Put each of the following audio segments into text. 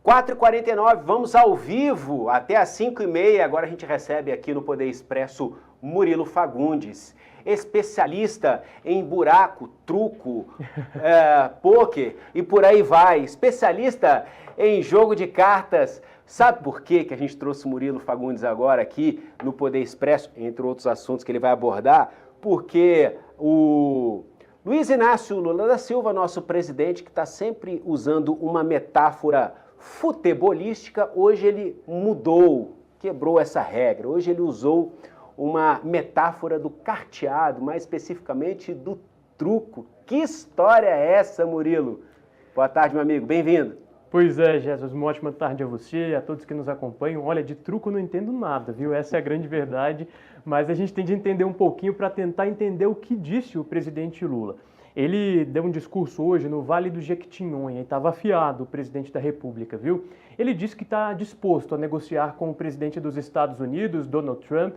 4h49, vamos ao vivo até às 5h30. Agora a gente recebe aqui no Poder Expresso Murilo Fagundes, especialista em buraco, truco, pôquer e por aí vai. Especialista em jogo de cartas. Sabe por quê que a gente trouxe o Murilo Fagundes agora aqui no Poder Expresso, entre outros assuntos que ele vai abordar? Porque o Luiz Inácio Lula da Silva, nosso presidente, que está sempre usando uma metáfora futebolística, hoje ele mudou, quebrou essa regra. Hoje ele usou uma metáfora do carteado, mais especificamente do truco. Que história é essa, Murilo? Boa tarde, meu amigo, bem-vindo. Pois é, Jesus, uma ótima tarde a você e a todos que nos acompanham. Olha, de truco eu não entendo nada, viu? Essa é a grande verdade, mas a gente tem de entender um pouquinho para tentar entender o que disse o presidente Lula. Ele deu um discurso hoje no Vale do Jequitinhonha e estava afiado, o presidente da República, viu? Ele disse que está disposto a negociar com o presidente dos Estados Unidos, Donald Trump,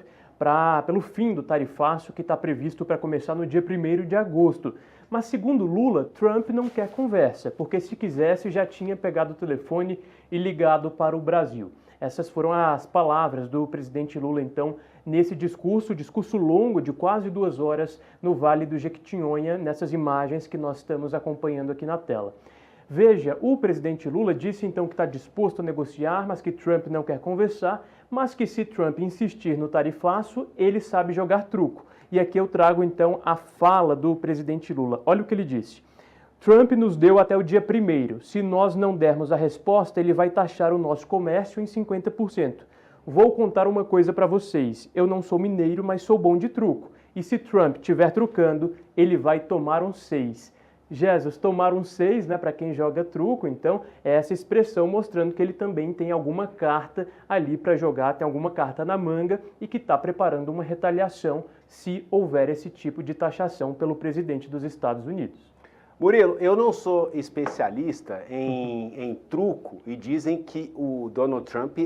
pelo fim do tarifaço que está previsto para começar no dia 1º de agosto. Mas, segundo Lula, Trump não quer conversa, porque se quisesse já tinha pegado o telefone e ligado para o Brasil. Essas foram as palavras do presidente Lula, então, nesse discurso longo de quase 2 horas no Vale do Jequitinhonha, nessas imagens que nós estamos acompanhando aqui na tela. Veja, o presidente Lula disse então que está disposto a negociar, mas que Trump não quer conversar, mas que se Trump insistir no tarifaço, ele sabe jogar truco. E aqui eu trago então a fala do presidente Lula. Olha o que ele disse. Trump nos deu até o dia 1º. Se nós não dermos a resposta, ele vai taxar o nosso comércio em 50%. Vou contar uma coisa para vocês. Eu não sou mineiro, mas sou bom de truco. E se Trump estiver trucando, ele vai tomar um 6. Jesus, tomar um 6, né, para quem joga truco, então, é essa expressão mostrando que ele também tem alguma carta ali para jogar, tem alguma carta na manga e que está preparando uma retaliação se houver esse tipo de taxação pelo presidente dos Estados Unidos. Murilo, eu não sou especialista em truco e dizem que o Donald Trump,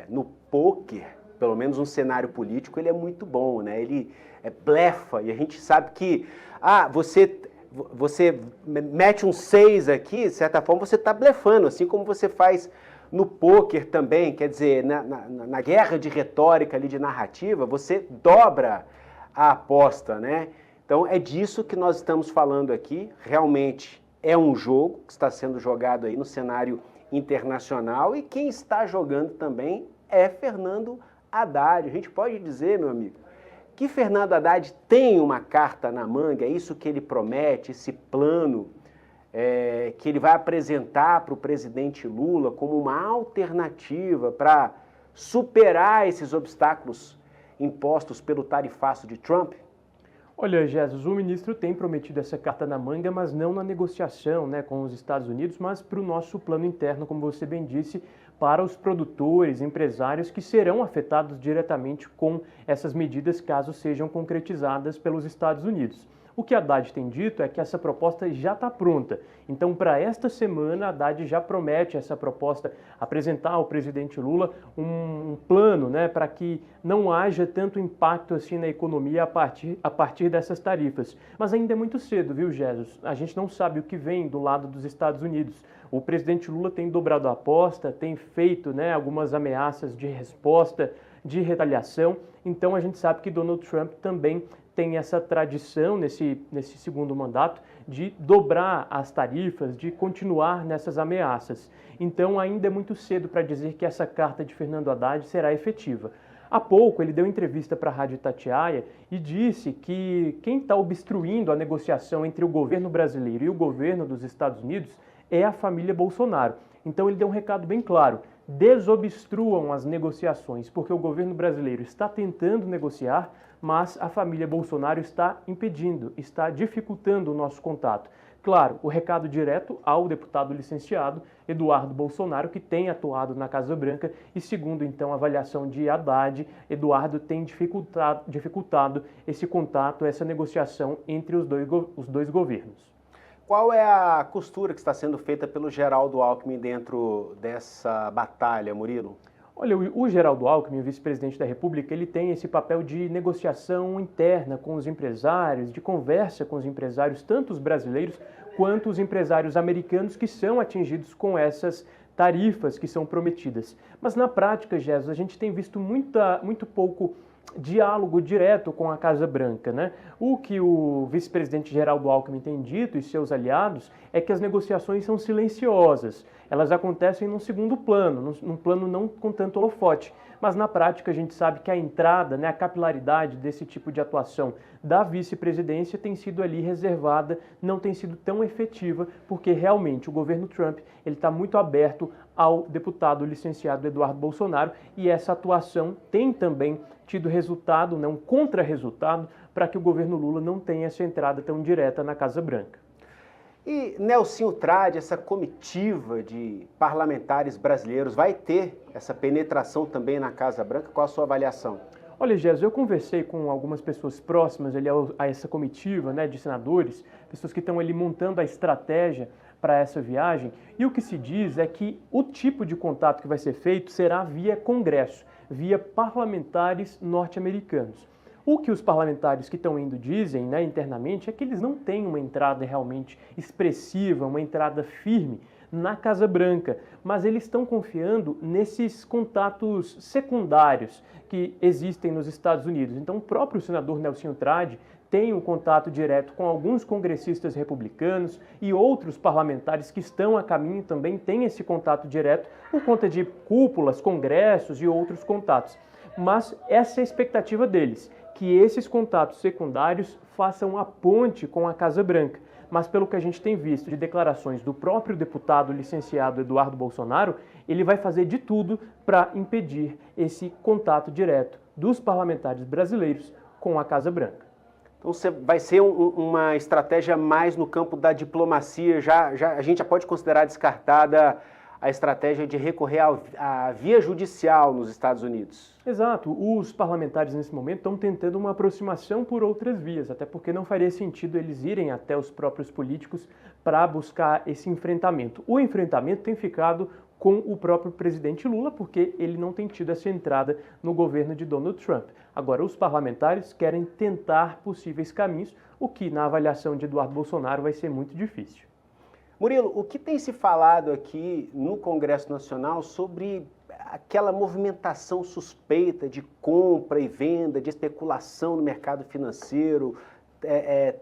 no pôquer, pelo menos no cenário político, ele é muito bom, né? Ele blefa e a gente sabe que, você mete um 6 aqui, de certa forma você está blefando, assim como você faz no pôquer também, quer dizer, na guerra de retórica ali, de narrativa, você dobra a aposta, né? Então é disso que nós estamos falando aqui, realmente é um jogo que está sendo jogado aí no cenário internacional e quem está jogando também é Fernando Haddad. A gente pode dizer, meu amigo, que Fernando Haddad tem uma carta na manga, é isso que ele promete, esse plano que ele vai apresentar para o presidente Lula como uma alternativa para superar esses obstáculos impostos pelo tarifaço de Trump? Olha, Jesus, o ministro tem prometido essa carta na manga, mas não na negociação, né, com os Estados Unidos, mas para o nosso plano interno, como você bem disse, para os produtores, empresários que serão afetados diretamente com essas medidas caso sejam concretizadas pelos Estados Unidos. O que a Haddad tem dito é que essa proposta já está pronta. Então, para esta semana, a Haddad já promete essa proposta, apresentar ao presidente Lula um plano, né, para que não haja tanto impacto assim na economia a partir dessas tarifas. Mas ainda é muito cedo, viu, Jesus? A gente não sabe o que vem do lado dos Estados Unidos. O presidente Lula tem dobrado a aposta, tem feito, né, algumas ameaças de resposta, de retaliação. Então, a gente sabe que Donald Trump também tem essa tradição nesse segundo mandato de dobrar as tarifas, de continuar nessas ameaças. Então ainda é muito cedo para dizer que essa carta de Fernando Haddad será efetiva. Há pouco ele deu entrevista para a Rádio Itatiaia e disse que quem está obstruindo a negociação entre o governo brasileiro e o governo dos Estados Unidos é a família Bolsonaro. Então ele deu um recado bem claro: desobstruam as negociações, porque o governo brasileiro está tentando negociar, mas a família Bolsonaro está impedindo, está dificultando o nosso contato. Claro, o recado direto ao deputado licenciado Eduardo Bolsonaro, que tem atuado na Casa Branca e, segundo então a avaliação de Haddad, Eduardo tem dificultado esse contato, essa negociação entre os dois governos. Qual é a costura que está sendo feita pelo Geraldo Alckmin dentro dessa batalha, Murilo? Olha, o Geraldo Alckmin, o vice-presidente da República, ele tem esse papel de negociação interna com os empresários, de conversa com os empresários, tanto os brasileiros quanto os empresários americanos que são atingidos com essas tarifas que são prometidas. Mas na prática, Jesus, a gente tem visto muito pouco diálogo direto com a Casa Branca, né? O que o vice-presidente Geraldo Alckmin tem dito e seus aliados é que as negociações são silenciosas. Elas acontecem num segundo plano, num plano não com tanto holofote. Mas na prática a gente sabe que a entrada, né, a capilaridade desse tipo de atuação da vice-presidência tem sido ali reservada, não tem sido tão efetiva, porque realmente o governo Trump ele está muito aberto ao deputado licenciado Eduardo Bolsonaro e essa atuação tem também tido resultado, né, um contra-resultado, para que o governo Lula não tenha essa entrada tão direta na Casa Branca. E Nelsinho Trade, essa comitiva de parlamentares brasileiros, vai ter essa penetração também na Casa Branca? Qual a sua avaliação? Olha, Jéssica, eu conversei com algumas pessoas próximas ali a essa comitiva, né, de senadores, pessoas que estão ali montando a estratégia para essa viagem, e o que se diz é que o tipo de contato que vai ser feito será via Congresso, via parlamentares norte-americanos. O que os parlamentares que estão indo dizem, né, internamente é que eles não têm uma entrada realmente expressiva, uma entrada firme na Casa Branca, mas eles estão confiando nesses contatos secundários que existem nos Estados Unidos. Então, o próprio senador Nelsinho Trade tem um contato direto com alguns congressistas republicanos e outros parlamentares que estão a caminho também têm esse contato direto por conta de cúpulas, congressos e outros contatos. Mas essa é a expectativa deles, que esses contatos secundários façam a ponte com a Casa Branca. Mas pelo que a gente tem visto de declarações do próprio deputado licenciado Eduardo Bolsonaro, ele vai fazer de tudo para impedir esse contato direto dos parlamentares brasileiros com a Casa Branca. Então vai ser uma estratégia mais no campo da diplomacia, a gente já pode considerar descartada a estratégia de recorrer à via judicial nos Estados Unidos. Exato. Os parlamentares nesse momento estão tentando uma aproximação por outras vias, até porque não faria sentido eles irem até os próprios políticos para buscar esse enfrentamento. O enfrentamento tem ficado com o próprio presidente Lula, porque ele não tem tido essa entrada no governo de Donald Trump. Agora, os parlamentares querem tentar possíveis caminhos, o que, na avaliação de Eduardo Bolsonaro, vai ser muito difícil. Murilo, o que tem se falado aqui no Congresso Nacional sobre aquela movimentação suspeita de compra e venda, de especulação no mercado financeiro,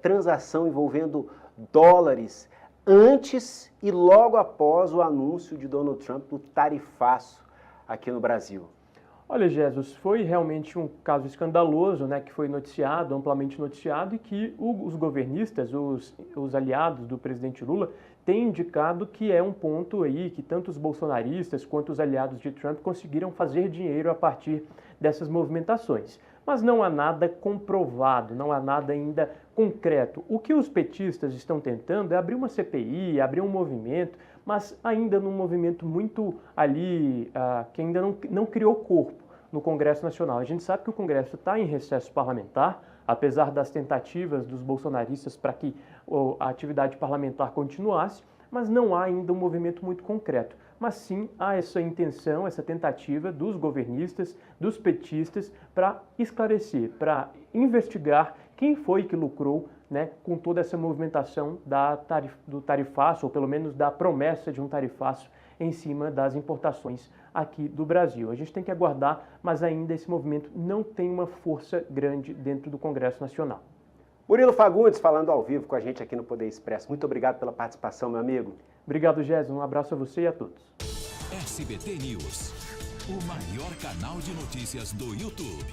transação envolvendo dólares, antes e logo após o anúncio de Donald Trump do tarifaço aqui no Brasil? Olha, Jesus, foi realmente um caso escandaloso, né, que foi noticiado, amplamente noticiado, e que os governistas, os aliados do presidente Lula, têm indicado que é um ponto aí que tanto os bolsonaristas quanto os aliados de Trump conseguiram fazer dinheiro a partir dessas movimentações. Mas não há nada comprovado, não há nada ainda concreto. O que os petistas estão tentando é abrir uma CPI, abrir um movimento, mas ainda num movimento muito ali, que ainda não criou corpo no Congresso Nacional. A gente sabe que o Congresso está em recesso parlamentar, apesar das tentativas dos bolsonaristas para que a atividade parlamentar continuasse, mas não há ainda um movimento muito concreto. Mas sim há essa intenção, essa tentativa dos governistas, dos petistas, para esclarecer, para investigar quem foi que lucrou, né, com toda essa movimentação do tarifaço, ou pelo menos da promessa de um tarifaço em cima das importações aqui do Brasil. A gente tem que aguardar, mas ainda esse movimento não tem uma força grande dentro do Congresso Nacional. Murilo Fagundes falando ao vivo com a gente aqui no Poder Expresso. Muito obrigado pela participação, meu amigo. Obrigado, Jéssica. Um abraço a você e a todos. SBT News, o maior canal de notícias do YouTube.